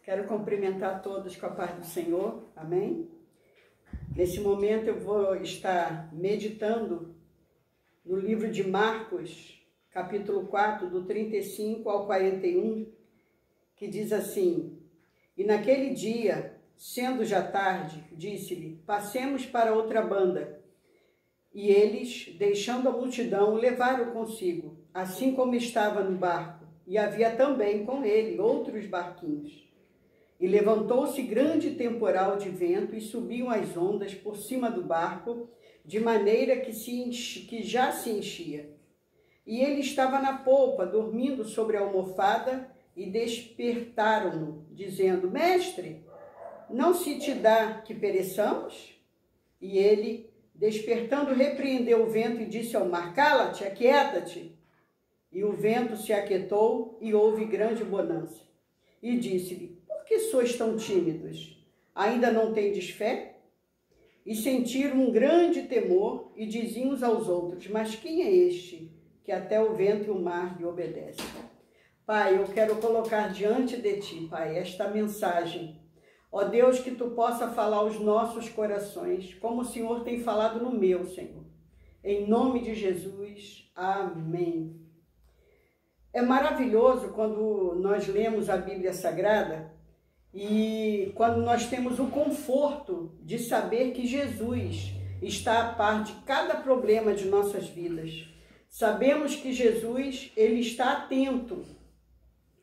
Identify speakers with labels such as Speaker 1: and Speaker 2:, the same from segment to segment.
Speaker 1: Quero cumprimentar todos com a paz do Senhor, amém? Nesse momento eu vou estar meditando no livro de Marcos, capítulo 4, do 35 ao 41, que diz assim: E naquele dia, sendo já tarde, disse-lhe, passemos para outra banda. E eles, deixando a multidão, o levaram consigo, assim como estava no barco, e havia também com ele outros barquinhos. E levantou-se grande temporal de vento, e subiam as ondas por cima do barco, de maneira que já se enchia. E ele estava na polpa, dormindo sobre a almofada, e despertaram-no, dizendo, Mestre, não se te dá que pereçamos? E ele, despertando, repreendeu o vento e disse ao mar, Cala-te, aquieta-te. E o vento se aquietou e houve grande bonança. E disse-lhe, por que sois tão tímidos? Ainda não tendes fé? E sentiram um grande temor e diziam uns aos outros, mas quem é este que até o vento e o mar lhe obedecem? Pai, eu quero colocar diante de ti, Pai, esta mensagem. Ó Deus, que tu possa falar aos nossos corações, como o Senhor tem falado no meu, Senhor. Em nome de Jesus, amém. É maravilhoso quando nós lemos a Bíblia Sagrada e quando nós temos o conforto de saber que Jesus está a par de cada problema de nossas vidas. Sabemos que Jesus, ele está atento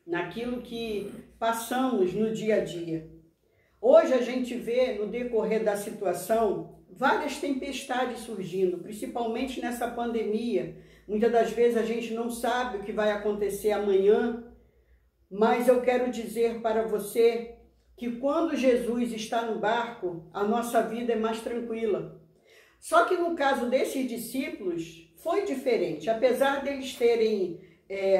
Speaker 1: naquilo que passamos no dia a dia. Hoje a gente vê, no decorrer da situação, várias tempestades surgindo, principalmente nessa pandemia. Muitas das vezes a gente não sabe o que vai acontecer amanhã, mas eu quero dizer para você que quando Jesus está no barco, a nossa vida é mais tranquila. Só que no caso desses discípulos, foi diferente. Apesar deles terem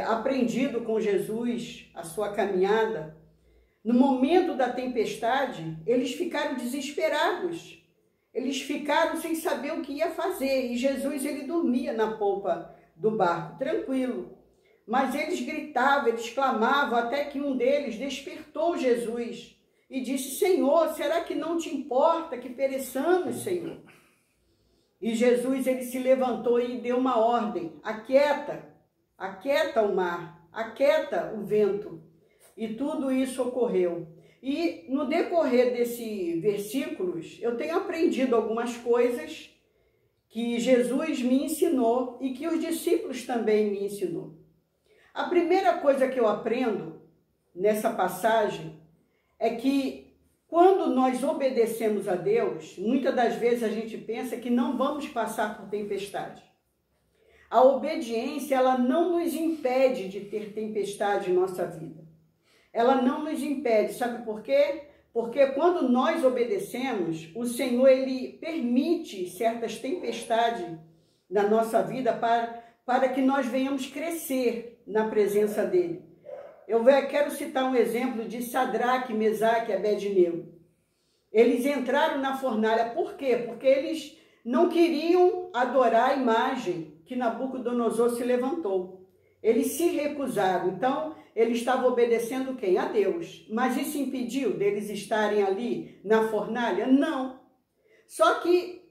Speaker 1: aprendido com Jesus a sua caminhada, no momento da tempestade, eles ficaram desesperados. Eles ficaram sem saber o que ia fazer. E Jesus, ele dormia na polpa do barco, tranquilo. Mas eles gritavam, eles clamavam, até que um deles despertou Jesus e disse, Senhor, será que não te importa que pereçamos, Senhor? E Jesus, ele se levantou e deu uma ordem, aquieta o mar, aquieta o vento. E tudo isso ocorreu. E no decorrer desses versículos, eu tenho aprendido algumas coisas que Jesus me ensinou e que os discípulos também me ensinou. A primeira coisa que eu aprendo nessa passagem é que quando nós obedecemos a Deus, muitas das vezes a gente pensa que não vamos passar por tempestade. A obediência, ela não nos impede de ter tempestade em nossa vida. Ela não nos impede, sabe por quê? Porque quando nós obedecemos, o Senhor, ele permite certas tempestades na nossa vida para que nós venhamos crescer na presença dele. Eu quero citar um exemplo de Sadraque, Mesaque e Abednego. Eles entraram na fornalha, por quê? Porque eles não queriam adorar a imagem que Nabucodonosor se levantou. Eles se recusaram, então eles estavam obedecendo quem? A Deus. Mas isso impediu deles estarem ali na fornalha? Não. Só que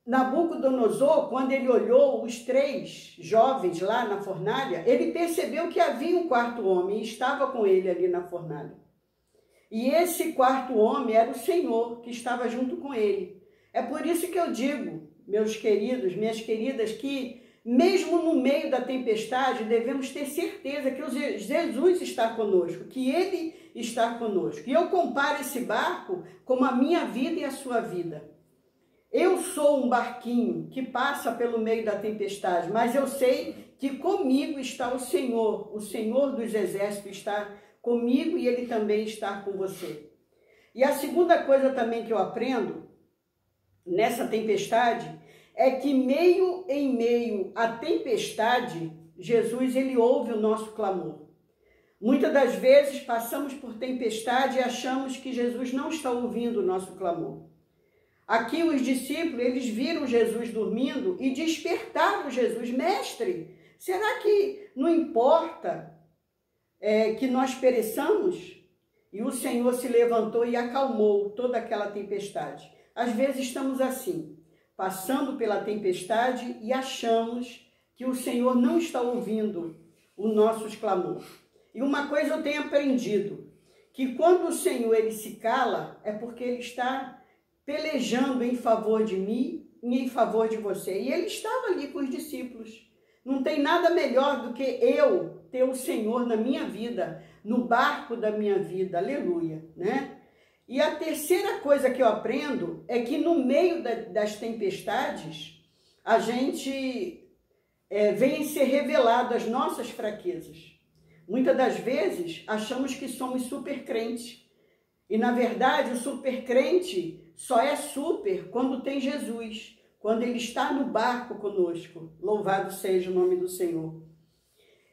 Speaker 1: Nabucodonosor, quando ele olhou os 3 jovens lá na fornalha, ele percebeu que havia um 4º homem e estava com ele ali na fornalha. E esse 4º homem era o Senhor, que estava junto com ele. É por isso que eu digo, meus queridos, minhas queridas, que mesmo no meio da tempestade, devemos ter certeza que Jesus está conosco, que ele está conosco. E eu comparo esse barco como a minha vida e a sua vida. Eu sou um barquinho que passa pelo meio da tempestade, mas eu sei que comigo está o Senhor dos exércitos está comigo e ele também está com você. E a segunda coisa também que eu aprendo nessa tempestade é que em meio à tempestade, Jesus, ele ouve o nosso clamor. Muitas das vezes passamos por tempestade e achamos que Jesus não está ouvindo o nosso clamor. Aqui os discípulos, eles viram Jesus dormindo e despertaram Jesus. Mestre, será que não importa que nós pereçamos? e o Senhor se levantou e acalmou toda aquela tempestade. Às vezes estamos assim, passando pela tempestade e achamos que o Senhor não está ouvindo os nossos clamores. E uma coisa eu tenho aprendido, que quando o Senhor ele se cala, é porque ele está pelejando em favor de mim e em favor de você. E ele estava ali com os discípulos. Não tem nada melhor do que eu ter o Senhor na minha vida, no barco da minha vida, aleluia, né? E a terceira coisa que eu aprendo é que no meio das tempestades, a gente vem ser revelado as nossas fraquezas. Muitas das vezes, achamos que somos super crentes. E, na verdade, o super crente só é super quando tem Jesus, quando ele está no barco conosco. Louvado seja o nome do Senhor.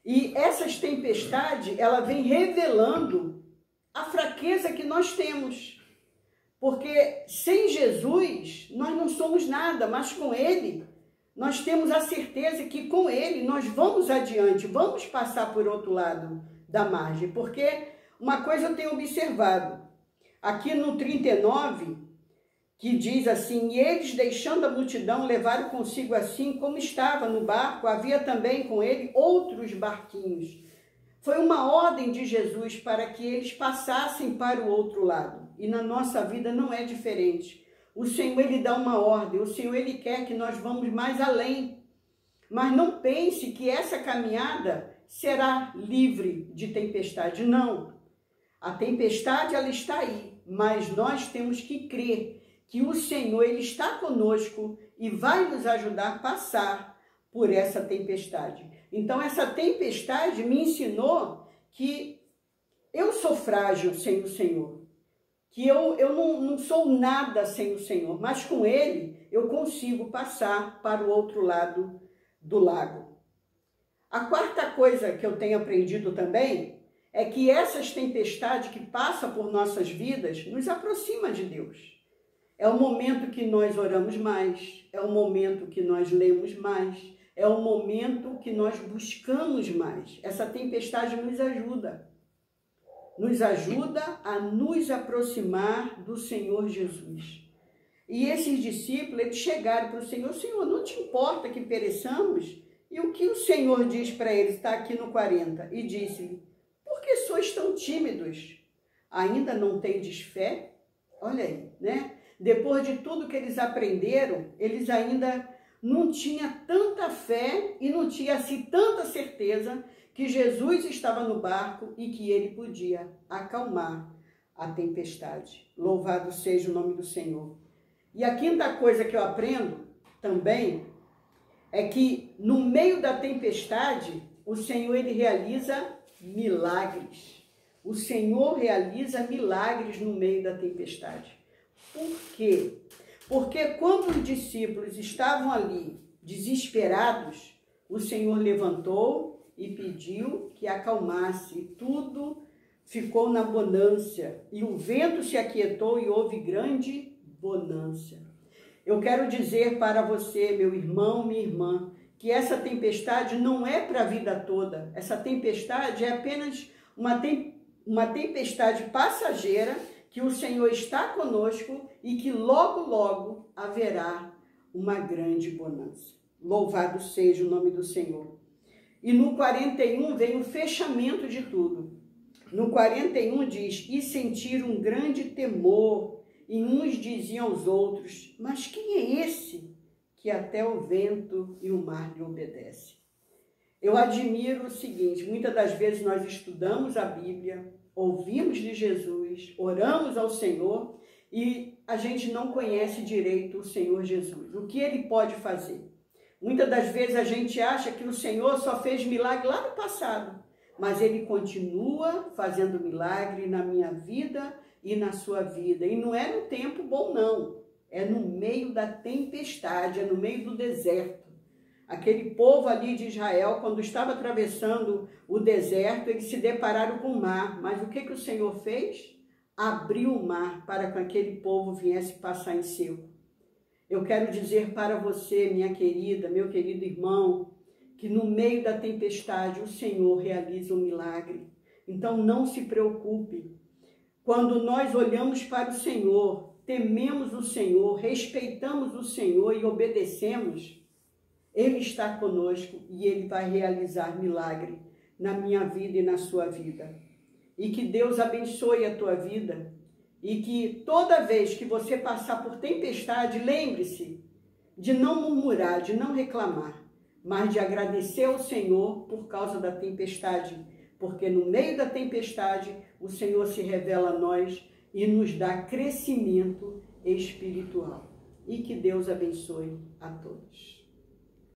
Speaker 1: E essas tempestades, ela vem revelando a fraqueza que nós temos. Porque sem Jesus, nós não somos nada, mas com ele, nós temos a certeza que com ele nós vamos adiante, vamos passar por outro lado da margem. Porque uma coisa eu tenho observado, aqui no 39, que diz assim, e eles, deixando a multidão, levaram consigo assim como estava no barco, havia também com ele outros barquinhos. Foi uma ordem de Jesus para que eles passassem para o outro lado. E na nossa vida não é diferente. O Senhor, ele dá uma ordem, o Senhor, ele quer que nós vamos mais além. Mas não pense que essa caminhada será livre de tempestade, não. A tempestade, ela está aí, mas nós temos que crer que o Senhor, ele está conosco e vai nos ajudar a passar por essa tempestade. Então, essa tempestade me ensinou que eu sou frágil sem o Senhor, que eu não sou nada sem o Senhor, mas com ele eu consigo passar para o outro lado do lago. A quarta coisa que eu tenho aprendido também é que essas tempestades que passam por nossas vidas nos aproximam de Deus. É o momento que nós oramos mais, é o momento que nós lemos mais, é o momento que nós buscamos mais. Essa tempestade nos ajuda a nos aproximar do Senhor Jesus. E esses discípulos, eles chegaram para o Senhor, Senhor, não te importa que pereçamos? E o que o Senhor diz para eles, está aqui no 40, e disse, por que sois tão tímidos? Ainda não tendes fé? Olha aí, né? Depois de tudo que eles aprenderam, eles ainda não tinham tanta fé e não tinham assim tanta certeza que Jesus estava no barco e que ele podia acalmar a tempestade. Louvado seja o nome do Senhor. E a quinta coisa que eu aprendo também é que no meio da tempestade, o Senhor, ele realiza milagres. O Senhor realiza milagres no meio da tempestade. Por quê? Porque quando os discípulos estavam ali desesperados, o Senhor levantou e pediu que acalmasse. Tudo ficou na bonança e o vento se aquietou e houve grande bonança. Eu quero dizer para você, meu irmão, minha irmã, que essa tempestade não é para a vida toda. Essa tempestade é apenas uma tempestade passageira, que o Senhor está conosco e que logo, logo haverá uma grande bonança. Louvado seja o nome do Senhor. E no 41 vem o fechamento de tudo. No 41 diz, e sentiram um grande temor, e uns diziam aos outros, mas quem é esse que até o vento e o mar lhe obedecem? Eu admiro o seguinte, muitas das vezes nós estudamos a Bíblia, ouvimos de Jesus, oramos ao Senhor e a gente não conhece direito o Senhor Jesus. O que ele pode fazer? Muitas das vezes a gente acha que o Senhor só fez milagre lá no passado, mas ele continua fazendo milagre na minha vida e na sua vida. E não é no tempo bom, não. É no meio da tempestade, é no meio do deserto. Aquele povo ali de Israel, quando estava atravessando o deserto, eles se depararam com o mar. Mas o que o Senhor fez? Abriu o mar para que aquele povo viesse passar em seco. Eu quero dizer para você, minha querida, meu querido irmão, que no meio da tempestade o Senhor realiza um milagre. Então não se preocupe. quando nós olhamos para o Senhor, tememos o Senhor, respeitamos o Senhor e obedecemos, Ele está conosco e Ele vai realizar milagre na minha vida e na sua vida. E que Deus abençoe a tua vida e que toda vez que você passar por tempestade, lembre-se de não murmurar, de não reclamar, mas de agradecer ao Senhor por causa da tempestade, porque no meio da tempestade o Senhor se revela a nós e nos dá crescimento espiritual. E que Deus abençoe a todos.